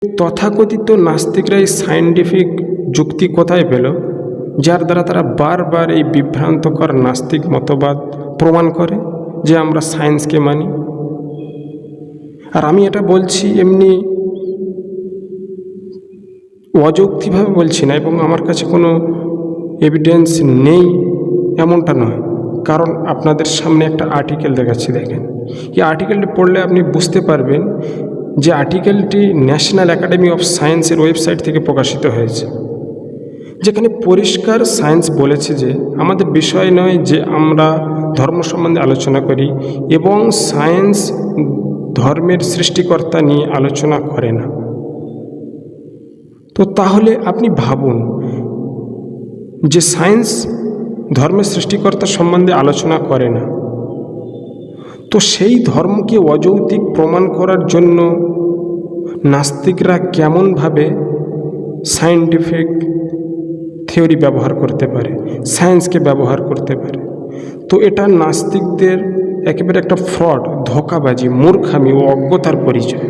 তথাকথিত নাস্তিকরা এই সায়েন্টিফিক যুক্তি কোথায় পেল, যার দ্বারা তারা বারবার এই বিভ্রান্তকর নাস্তিক মতবাদ প্রমাণ করে যে আমরা সায়েন্সকে মানি? আর আমি এটা বলছি এমনি অযৌক্তিকভাবে বলছি না, এবং আমার কাছে কোনো এভিডেন্স নেই এমনটা নয়। কারণ আপনাদের সামনে একটা আর্টিকেল দেখাচ্ছি, দেখেন। এই আর্টিকেলটি পড়লে আপনি বুঝতে পারবেন যে আর্টিকেলটি ন্যাশনাল একাডেমি অফ সায়েন্সের ওয়েবসাইট থেকে প্রকাশিত হয়েছে, যেখানে পরিষ্কার সায়েন্স বলেছে যে আমাদের বিষয় নয় যে আমরা ধর্ম সম্বন্ধে আলোচনা করি, এবং সায়েন্স ধর্মের সৃষ্টিকর্তা নিয়ে আলোচনা করে না। তো তাহলে আপনি ভাবুন যে সায়েন্স ধর্মের সৃষ্টিকর্তা সম্বন্ধে আলোচনা করে না, তো সেই ধর্মকে অযৌক্তিক প্রমাণ করার জন্য নাস্তিকরা কেমনভাবে সায়েন্টিফিক থিওরি ব্যবহার করতে পারে, সায়েন্সকে ব্যবহার করতে পারে? তো এটা নাস্তিকদের একেবারে একটা ফ্রড, ধোঁকাবাজি, মূর্খামি ও অজ্ঞতার পরিচয়।